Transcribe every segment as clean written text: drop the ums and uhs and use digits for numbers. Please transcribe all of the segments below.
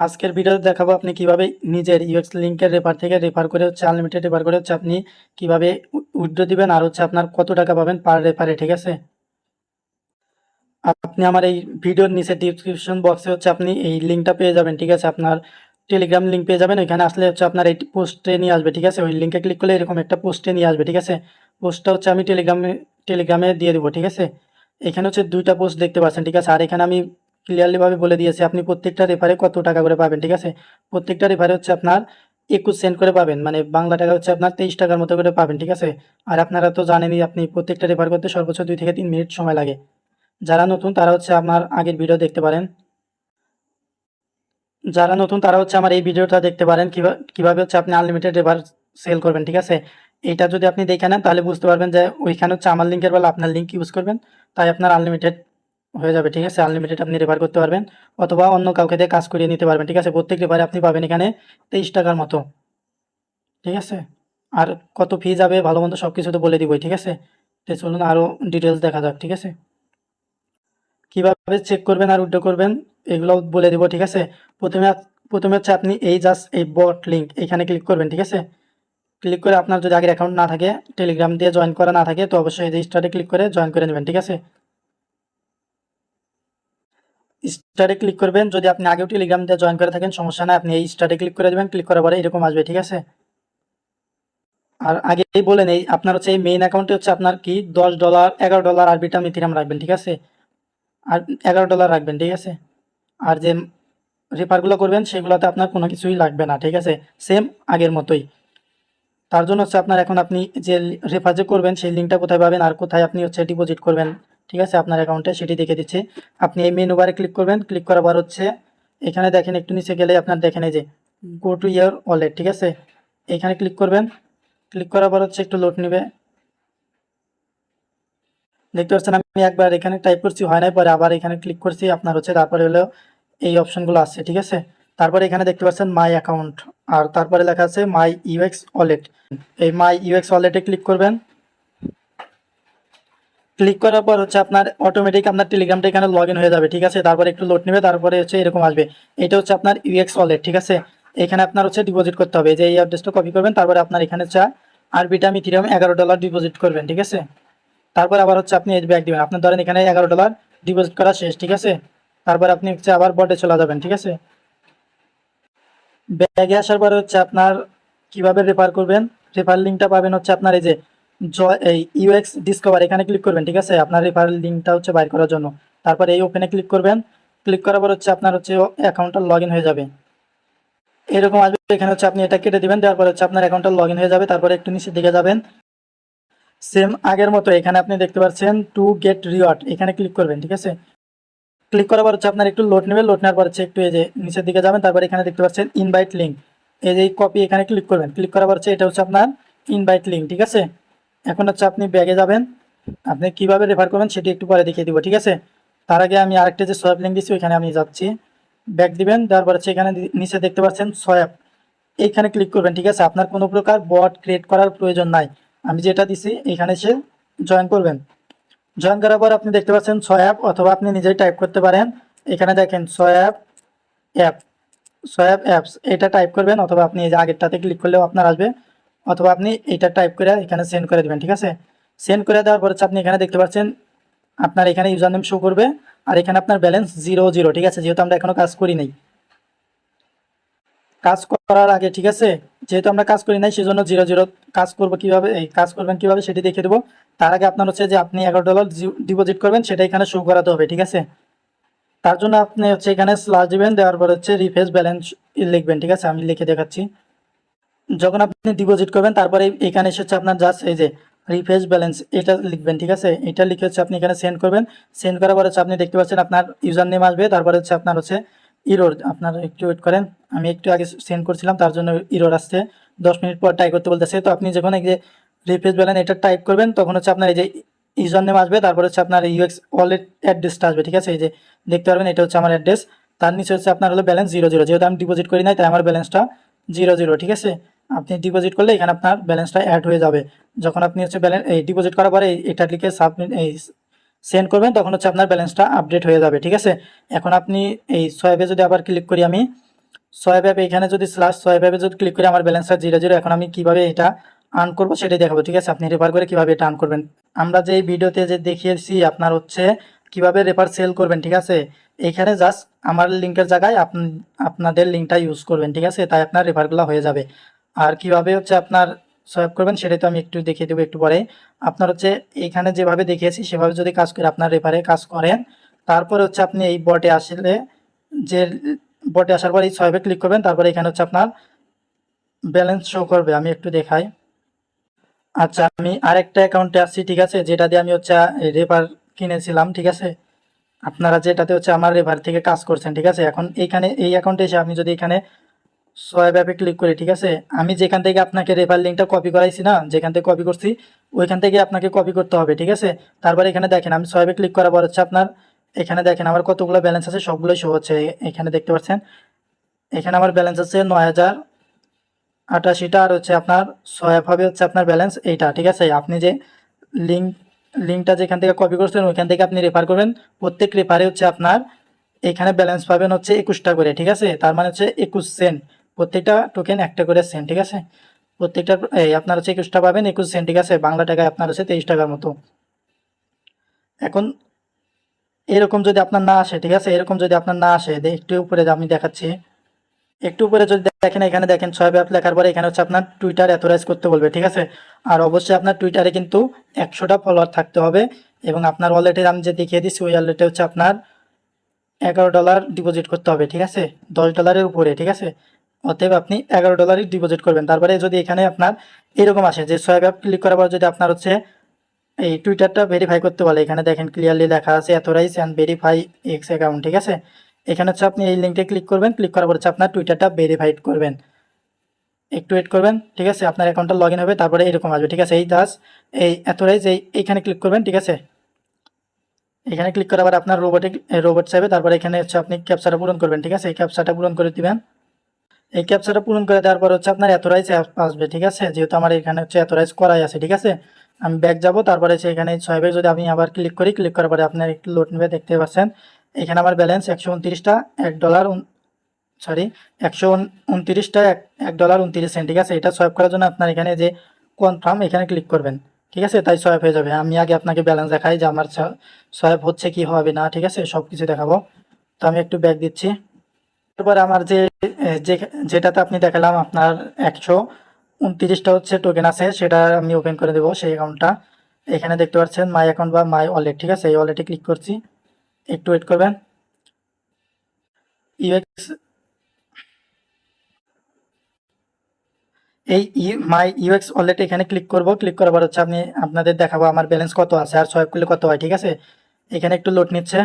আজকের ভিডিওতে দেখাবো আপনি কিভাবে নিজের ইউএক্স লিংকের রেফার থেকে রেফার করে আনলিমিটেড রেফার করে আপনি কিভাবে উইথড্র দিবেন আর আপনার কত টাকা পাবেন পার রেফারে। ঠিক আছে, আপনি আমার এই ভিডিওর নিচে ডিসক্রিপশন বক্সে আপনি এই লিঙ্কটা পেয়ে যাবেন। ঠিক আছে, আপনার টেলিগ্রাম লিঙ্ক পেয়ে যাবেন। ওইখানে আসলে আপনার এই পোস্টে নিয়ে আসবে। ঠিক আছে, ওই লিঙ্কে ক্লিক করলে এরকম একটা পোস্টে নিয়ে আসবে। ঠিক আছে, পোস্টটা আমি টেলিগ্রামে দিয়ে দেবো। ঠিক আছে, এখানে দুইটা পোস্ট দেখতে পাচ্ছেন। ঠিক আছে, আর এখানে আমি ক্লিয়ারলি ভাবে বলে দিয়েছি আপনি প্রত্যেকটা রেফারে কত টাকা করে পাবেন। ঠিক আছে, প্রত্যেকটা রেফারে আপনার 21 সেন্ট করে পাবেন, মানে বাংলা টাকা আপনার 23 টাকার মতো করে পাবেন। ঠিক আছে, আর আপনারা তো জানেনই আপনি প্রত্যেকটা রেফার করতে সর্বোচ্চ 2 থেকে 3 মিনিট সময় লাগে। যারা নতুন তারা আমার আগের ভিডিও দেখতে পারেন। যারা নতুন তারা আমার এই ভিডিওটা দেখতে পারেন কিভাবে আপনি আনলিমিটেড রেফার সেল করবেন। ঠিক আছে, এইটা যদি আপনি দেখে নেন তাহলে বুঝতে পারবেন যে ওইখানে আমার লিঙ্কের বেলা আপনার লিঙ্ক ইউজ করবেন, তাই আপনার আনলিমিটেড হয়ে যাবে। ঠিক আছে, আনলিমিটেড আপনি রেফার করতে পারবেন অথবা অন্য কাউকে দিয়ে কাজ করিয়ে নিতে পারবেন। ঠিক আছে, প্রত্যেক রেফারে আপনি পাবেন এখানে 23 টাকার মতো। ঠিক আছে, আর কত ফি যাবে ভালো মন্দ সব কিছু তো বলে দিবই। ঠিক আছে, তো চলুন আরও ডিটেলস দেখা যাক। ঠিক আছে, কিভাবে চেক করবেন আর উইথড্র করবেন এগুলো বলে দেবো। ঠিক আছে, প্রথমে প্রথমে আপনি এই জাস্ট এই বট লিঙ্ক এখানে ক্লিক করবেন। ঠিক আছে, ক্লিক করে আপনার যদি আগের অ্যাকাউন্ট না থাকে, টেলিগ্রাম দিয়ে জয়েন করা না থাকে, তো অবশ্যই এই স্টারে ক্লিক করে জয়েন করে নেবেন। ঠিক আছে, স্টারে ক্লিক করবেন। যদি আপনি আগেও টেলিগ্রাম দিয়ে জয়েন করে থাকেন সমস্যা না, আপনি এই স্টারে ক্লিক করে দেবেন। ক্লিক করার পরে এরকম আসবে। ঠিক আছে, আর আগেই বলে নেই আপনার এই মেইন অ্যাকাউন্টে আপনার কি $10 $11 আরবিটাম ইথিরাম রাখবেন। ঠিক আছে, আর $11 রাখবেন। ঠিক আছে, আর যে রেফারগুলো করবেন সেগুলোতে আপনার কোনো কিছুই লাগবে না। ঠিক আছে, সেম আগের মতোই। তার জন্য আপনার এখন আপনি যে রেফার যে করবেন সেই লিঙ্কটা কোথায় পাবেন আর কোথায় আপনি ডিপোজিট করবেন। ঠিক আছে, আপনার অ্যাকাউন্টে সেটি দেখে দিচ্ছে। আপনি এই মেনু বারে ক্লিক করবেন। ক্লিক করার পর এখানে দেখেন একটু নিচে গেলে আপনার দেখেন এই যে গো টু ইয়ার ওয়ালেট। ঠিক আছে, এখানে ক্লিক করবেন। ক্লিক করার পর একটু লোড নেবে। দেখতে পাচ্ছেন আমি একবার এখানে টাইপ করছি, হয় নাই, পরে আবার এখানে ক্লিক করছি, আপনার তারপরে হলো এই অপশনগুলো আছে। ঠিক আছে, তারপরে এখানে দেখতে পাচ্ছেন মাই অ্যাকাউন্ট, আর তারপরে লেখা আছে মাই ইউএক্স ওয়ালেট। এই মাই ইউএক্স ওয়ালেটে ক্লিক করবেন। ক্লিক করার পর আপনার অটোমেটিক আপনার টেলিগ্রামটা এখানে লগ ইন হয়ে যাবে। ঠিক আছে, তারপরে একটু লোড নেবে, তারপরে এরকম আসবে। এটা আপনার ইউএক্স ওয়ালেট। ঠিক আছে, এখানে আপনার ডিপোজিট করতে হবে। যে এই অ্যাড্রেসটা কপি করবেন, তারপরে আপনার এখানে আরবিটাম ইথিরিয়াম $11 ডিপোজিট করবেন। ঠিক আছে, তারপর আবার আপনি এই ব্যাক দিবেন। আপনার ধরেন এখানে $11 ডিপোজিট করা শেষ। ঠিক আছে, তারপর আপনি আবার বটে চলে যাবেন। ঠিক আছে, ব্যাগে আসার পরে আপনার কিভাবে রেফার করবেন, রেফার লিঙ্কটা পাবেন আপনার এই যে এই ইউএক্স ডিসকভার, এখানে ক্লিক করবেন। ঠিক আছে, আপনার রেফার লিঙ্কটা বাইর করার জন্য। তারপরে এই ওপেনে ক্লিক করবেন। ক্লিক করার পর আপনার অ্যাকাউন্টটা লগ ইন হয়ে যাবে। এরকম আসবে। এখানে আপনি এটা কেটে দিবেন। দেওয়ার পর আপনার অ্যাকাউন্টটা লগ ইন হয়ে যাবে। তারপরে একটু নিচের দিকে যাবেন, সেম আগের মতো এখানে আপনি দেখতে পাচ্ছেন টু গেট রিওয়ার্ড, এখানে ক্লিক করবেন। ঠিক আছে, ক্লিক করার পর আপনার একটু লোড নেবে। লোড নেওয়ার পর একটু এই যে নিচের দিকে যাবেন। তারপর এখানে দেখতে পাচ্ছেন ইনভাইট লিঙ্ক, এই যে কপি, এখানে ক্লিক করবেন। ক্লিক করার পর এটা আপনার ইনভাইট লিঙ্ক। ঠিক আছে, এখন আপনি ব্যাগে যাবেন। আপনি কিভাবে রেফার করবেন সেটি একটু পরে দেখিয়ে দিব। ঠিক আছে, তার আগে আমি আরেকটা যে সোয়াপ লিঙ্ক দিচ্ছি ওইখানে আমি যাচ্ছি। ব্যাক দিবেন, দেওয়ার পর এখানে নিচে দেখতে পাচ্ছেন সোয়াপ, এইখানে ক্লিক করবেন। ঠিক আছে, আপনার কোনো প্রকার বট ক্রিয়েট করার প্রয়োজন নাই। আমি যেটা দিছি এখানে জয়েন করবেন। জয়েন করার পর আপনি দেখতে পাচ্ছেন সোয়াপ, অথবা আপনি নিজেই টাইপ করতে পারেন। এখানে দেখেন সোয়াপ অ্যাপ, সোয়াপ অ্যাপস, এটা টাইপ করবেন, অথবা আপনি এই যে আগেরটাতে ক্লিক করলেও আপনার আসবে, অথবা আপনি এটা টাইপ করে এখানে সেন্ড করে দেবেন। ঠিক আছে, সেন্ড করে দেওয়ার পর আপনি এখানে দেখতে পাচ্ছেন আপনার এখানে ইউজার নেম শো করবে, আর এখানে আপনার ব্যালেন্স 0 ঠিক আছে, যেহেতু আমরা এখনো কাজ করি নাই। কাজ করার আগে, ঠিক আছে, যেহেতু আমরা কাজ করি নাই সেজন্য 0 কাজ করবো কিভাবে, এই কাজ করবেন কিভাবে সেটি দেখে দেবো। তার আগে আপনার যে আপনি $11 ডিপোজিট করবেন সেটা এখানে শো করাতে হবে। ঠিক আছে, তার জন্য আপনি এখানে স্ল্যাশ দিবেন, দেওয়ার পর রিফ্রেশ ব্যালেন্স লিখবেন। ঠিক আছে, আমি লিখে দেখাচ্ছি। যখন আপনি ডিপোজিট করবেন তারপরে এখানে এসে আপনার জাস্ট এই যে রিফ্রেশ ব্যালেন্স এটা লিখবেন। ঠিক আছে, এটা লিখে আপনি এখানে সেন্ড করবেন। সেন্ড করার পরে আপনি দেখতে পাচ্ছেন আপনার ইউজার নেম আসবে, তারপরে আপনার ইরোর, আপনার একটু ওয়েট করেন, আমি একটু আগে সেন্ড করছিলাম তার জন্য ইরোর আসছে, 10 মিনিট পর টাইপ করতে বলতেছে। তো আপনি যখন এই যে রিফ্রেশ ব্যালেন্স এটা টাইপ করবেন তখন আপনার এই যে ইউজার নেম আসবে, তারপরে আপনার ইউএক্স ওয়ালেট অ্যাড্রেসটা আসবে। ঠিক আছে, এই যে দেখতে পারবেন এটা আমার অ্যাড্রেস, তার নিচে আপনার ব্যালেন্স 0 যেহেতু আমি ডিপোজিট করি নাই তাই আমার ব্যালেন্সটা 0। ঠিক আছে, আপনি ডিপোজিট করলে এখানে আপনার ব্যালেন্সটা অ্যাড হয়ে যাবে। যখন আপনি ব্যালেন্স এই ডিপোজিট করার পরে এটা লিখে সাবমিট এই সেন্ড করবেন তখন আপনার ব্যালেন্সটা আপডেট হয়ে যাবে। ঠিক আছে, এখন আপনি এই সোয়াইপে যদি আবার ক্লিক করি আমি, সোয়াইপ অ্যাপ, এখানে যদি স্ল্যাশ সোয়াইপ অ্যাপে যদি ক্লিক করে আমার ব্যালেন্সটা 0 0। এখন আমি কিভাবে এটা আর্ন করবো সেটাই দেখাবো, ঠিক আছে? আপনি রেফার করে কিভাবে এটা আর্ন করবেন। আমরা যে এই ভিডিওতে যে দেখিয়েছি আপনার হচ্ছে কিভাবে রেফার সেল করবেন, ঠিক আছে? এখানে জাস্ট আমার লিঙ্কের জায়গায় আপনাদের লিঙ্কটা ইউজ করবেন, ঠিক আছে? তাই আপনার রেফারগুলো হয়ে যাবে। আর কিভাবে হচ্ছে আপনার সোয়াইপ করবেন সেটাই তো আমি একটু দেখিয়ে দেবো একটু পরে। আপনার হচ্ছে এখানে যেভাবে দেখিয়েছি সেভাবে যদি কাজ করে আপনার রেফারে কাজ করেন, তারপরে হচ্ছে আপনি এই বটে আসলে যে বটে আসার পর এই সোয়াইপে ক্লিক করবেন, তারপরে এখানে হচ্ছে আপনার ব্যালেন্স শো করবে। আমি একটু দেখাই। আচ্ছা, আমি আরেকটা অ্যাকাউন্টে আসছি, ঠিক আছে? যেটা দিয়ে আমি হচ্ছে রেফার কিনেছিলাম, ঠিক আছে? আপনারা যেটাতে হচ্ছে আমার রেফার থেকে কাজ করছেন, ঠিক আছে? এখন এইখানে এই অ্যাকাউন্টে এসে আমি যদি এখানে সোয়াইপ অ্যাপে ক্লিক করি, ঠিক আছে? আমি যেখান থেকে আপনাকে রেফার লিঙ্কটা কপি করাইছি না, যেখান থেকে কপি করছি ওইখান থেকে আপনাকে কপি করতে হবে, ঠিক আছে? তারপরে এখানে দেখেন আমি সোয়াইপে ক্লিক করার পর হচ্ছে আপনার এখানে দেখেন আমার কতগুলো ব্যালেন্স আছে, সবগুলোই শো হচ্ছে। এখানে দেখতে পাচ্ছেন এখানে আমার ব্যালেন্স আছে 9088টা, আর হচ্ছে আপনার সোয়াইপ হবে হচ্ছে আপনার ব্যালেন্স এইটা, ঠিক আছে? আপনি যে লিঙ্ক লিঙ্কটা যেখান থেকে কপি করছেন ওইখান থেকে আপনি রেফার করবেন। প্রত্যেক রেফারে হচ্ছে আপনার এখানে ব্যালেন্স পাবেন হচ্ছে 21টা করে, ঠিক আছে? তার মানে হচ্ছে 21 সেন্ট, প্রত্যেকটা টোকেন একটা করে সেন্ট, ঠিক আছে? প্রত্যেকটা এই আপনার হচ্ছে 21টা পাবেন 21 সেন্ট, ঠিক আছে? বাংলা টাকায় আপনার হচ্ছে 23 টাকার মতো। এখন এরকম যদি আপনার না আসে, ঠিক আছে? এরকম যদি আপনার না আসে, একটু উপরে আমি দেখাচ্ছি। একটু উপরে যদি দেখেন এখানে দেখেন সোয়াইপ অ্যাপ লেখার পরে এখানে হচ্ছে আপনার টুইটার অথরাইজ করতে বলবে, ঠিক আছে? আর অবশ্যই আপনার টুইটারে কিন্তু 100টা ফলোয়ার থাকতে হবে, এবং আপনার ওয়ালেটে আমি যে দেখিয়ে দিচ্ছি ওই ওয়ালেটে হচ্ছে আপনার $11 ডিপোজিট করতে হবে, ঠিক আছে? $10 উপরে, ঠিক আছে? অতএব আপনি $11 ডিপোজিট করবেন। তারপরে যদি এখানে আপনার এরকম আসে যে সোয়াইপ অ্যাপ ক্লিক করার পর যদি আপনার হচ্ছে এই টুইটারটা ভেরিফাই করতে বলে, এখানে দেখেন ক্লিয়ারলি লেখা আছে authorize and verify X account, ঠিক আছে? এখানে হচ্ছে আপনি এই লিঙ্কে ক্লিক করবেন, ক্লিক করার পর হচ্ছে আপনার টুইটারটা ভেরিফাইড করবেন। একটু ওয়েট করবেন, ঠিক আছে? আপনার অ্যাকাউন্টটা লগ ইন হবে, তারপরে এরকম আসবে, ঠিক আছে? এই দাস এই অথরাইজ এইখানে ক্লিক করবেন, ঠিক আছে? এখানে ক্লিক করার পর আপনার রোবট চাইবে, তারপরে এখানে হচ্ছে আপনি ক্যাপচাটা পূরণ করবেন, ঠিক আছে? এই ক্যাপচাটা পূরণ করে দিবেন। এই ক্যাপচাটা পূরণ করে দেওয়ার পর হচ্ছে আপনার অথরাইজ আসবে, ঠিক আছে? যেহেতু আমার এখানে হচ্ছে অথরাইজ করাই আছে, ঠিক আছে? আমি ব্যাক যাব, তারপরে হচ্ছে এখানে সোয়াইপে যদি আমি আবার ক্লিক করি, ক্লিক করার পরে আপনার একটু লোড নেবে, দেখতে পাচ্ছেন এখানে আমার ব্যালেন্স 129টা $1 সরি 129টা $1.29, ঠিক আছে? এটা সোয়াইপ করার জন্য আপনার এখানে যে কনফার্ম এখানে ক্লিক করবেন, ঠিক আছে? তাই সোয়াইপ হয়ে যাবে। আমি আগে আপনাকে ব্যালেন্স দেখাই যে আমার সোয়াইপ হচ্ছে কি হবে না, ঠিক আছে? সব কিছু দেখাবো। তো আমি একটু ব্যাক দিচ্ছি। তারপর আমার যেটাতে আপনি দেখালাম আপনার 129টা হচ্ছে টোকেন আছে, সেটা আমি ওপেন করে দেবো সেই অ্যাকাউন্টটা। এখানে দেখতে পাচ্ছেন মাই অ্যাকাউন্ট বা মাই ওয়ালেট, ঠিক আছে? এই ওয়ালেটে ক্লিক করছি, একটু ওয়েট করবেন। ইউএক্স এই মাই ইউএক্স ওয়ালেটে এখানে ক্লিক করব, ক্লিক করার পর হচ্ছে আমি আপনাদের দেখাবো আমার ব্যালেন্স কত আছে আর সোয়াইপ করলে কত হয়, ঠিক আছে? এখানে একটু লোড নিচ্ছে।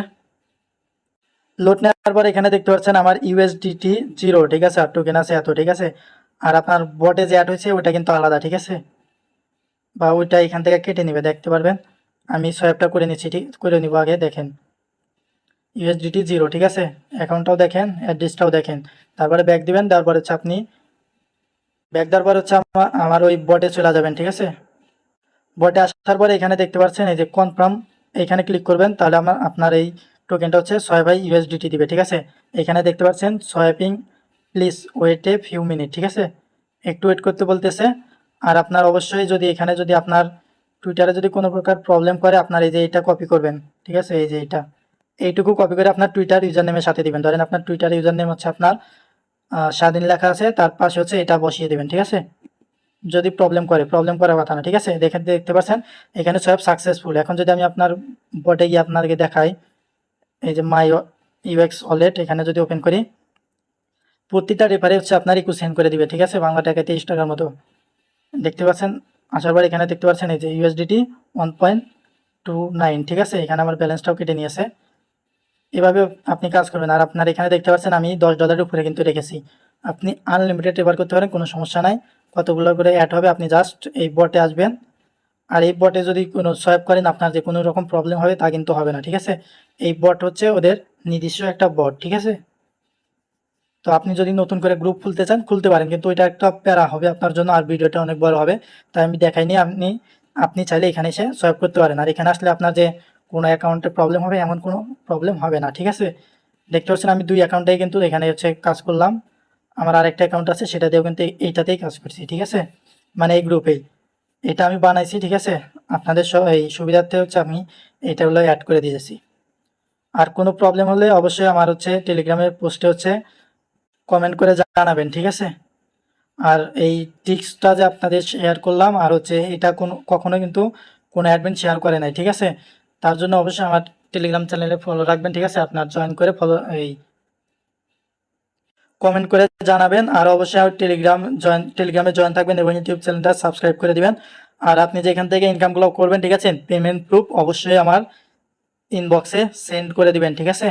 লোড নেওয়ার পর এখানে দেখতে পাচ্ছেন আমার ইউএসডিটি 0, ঠিক আছে? আর টোকেন আছে এত, ঠিক আছে? আর আপনার বটে যে অ্যাড হয়েছে ওটা কিন্তু আলাদা, ঠিক আছে? বা ওইটা এখান থেকে কেটে নিবে, দেখতে পারবেন। আমি সোয়াইপটা করে নিচ্ছি, ঠিক করে নিব আগে, দেখেন ইউএসডিটি 0, ঠিক আছে? অ্যাকাউন্টটাও দেখেন, অ্যাড্রেসটাও দেখেন। তারপরে ব্যাক দিবেন, তারপর হচ্ছে আপনি ব্যাক দেওয়ার পর হচ্ছে আমার ওই বটে চলে যাবেন, ঠিক আছে? বটে আসার পরে এখানে দেখতে পাচ্ছেন এই যে কনফার্ম, এখানে ক্লিক করবেন, তাহলে আপনার এই টোকেনটা হচ্ছে 6 ইউএসডিটি দিবে, ঠিক আছে? এখানে দেখতে পাচ্ছেন swiping please wait a few minutes, ঠিক আছে? একটু ওয়েট করতে বলতেছে। আর আপনার অবশ্যই যদি এখানে যদি আপনার টুইটারে যদি কোনো প্রকার প্রবলেম করে আপনার এই যে এটা কপি করবেন, ঠিক আছে? এই যে এইটুকু কপি করে আপনার টুইটার ইউজার নেমের সাথে দিবেন। ধরেন আপনার টুইটার ইউজার নেম হচ্ছে আপনার স্বাধীন লেখা আছে, তার পাশে হচ্ছে এটা বসিয়ে দেবেন, ঠিক আছে? যদি প্রবলেম করার কথা না, ঠিক আছে? দেখতে পাচ্ছেন এখানে সব সাকসেসফুল। এখন যদি আমি আপনার বটে গিয়ে আপনাদেরকে দেখাই, এই যে মাই ইউএক্স ওয়ালেট এখানে যদি ওপেন করি, প্রতিটা রেফারে হচ্ছে আপনার 21 সেন্ড করে দিবে, ঠিক আছে? বাংলা টাকায় 23 টাকার মতো, দেখতে পাচ্ছেন। আসার পর এখানে দেখতে পাচ্ছেন এই যে ইউএসডিটি 1.29, ঠিক আছে? এখানে আমার ব্যালেন্সটাও কেটে নিয়েছে। এভাবে আপনি কাজ করবেন। আর আপনার এখানে দেখতে পাচ্ছেন আমি $10 উপরে কিন্তু রেখেছি। আপনি আনলিমিটেড রেফার করতে পারেন, কোনো সমস্যা নাই। কতগুলো করে অ্যাড হবে, আপনি জাস্ট এই বটে আসবেন। আর এই বটে যদি কোনো সোয়াইপ করেন আপনার যে কোনো রকম প্রবলেম হবে তা কিন্তু হবে না, ঠিক আছে? এই বট হচ্ছে ওদের নিজস্ব একটা বট, ঠিক আছে? তো আপনি যদি নতুন করে গ্রুপ খুলতে চান খুলতে পারেন, কিন্তু ওইটা একটা প্যারা হবে আপনার জন্য, আর ভিডিওটা অনেক বড় হবে, তাই আমি দেখাইনি। আপনি চাইলে এখানে এসে সোয়াইপ করতে পারেন। আর এখানে আসলে আপনার যে কোনো অ্যাকাউন্টে প্রবলেম হবে এমন কোনো প্রবলেম হবে না, ঠিক আছে? দেখতে পাচ্ছেন আমি 2 অ্যাকাউন্টেই কিন্তু এখানে হচ্ছে কাজ করলাম। আমার আরেকটা অ্যাকাউন্ট আছে, সেটা দিয়েও কিন্তু এইটাতেই কাজ করছি, ঠিক আছে, মানে এই গ্রুপেই এটা আমি বানাইছি, ঠিক আছে। আপনাদের এই সুবিধার্থে হচ্ছে আমি এটা হলো অ্যাড করে দিয়েছি। আর কোনো প্রবলেম হলে অবশ্যই আমার হচ্ছে টেলিগ্রামের পোস্টে হচ্ছে কমেন্ট করে জানাবেন, ঠিক আছে। আর এই টিক্সটা যে আপনাদের শেয়ার করলাম, আর হচ্ছে এটা কখনো কিন্তু কোনো অ্যাডমিন শেয়ার করে নাই, ঠিক আছে। তার জন্য অবশ্যই আমার টেলিগ্রাম চ্যানেলে ফলো রাখবেন, ঠিক আছে। আপনার জয়েন করে ফলো কমেন্ট করে জানাবেন। আর অবশ্যই আমার টেলিগ্রামে জয়েন থাকবেন এবং ইউটিউব চ্যানেলটা সাবস্ক্রাইব করে দিবেন। আর আপনি যেখান থেকে ইনকামগুলো করবেন, ঠিক আছে, পেমেন্ট প্রুফ অবশ্যই আমার ইনবক্সে সেন্ড করে দিবেন, ঠিক আছে।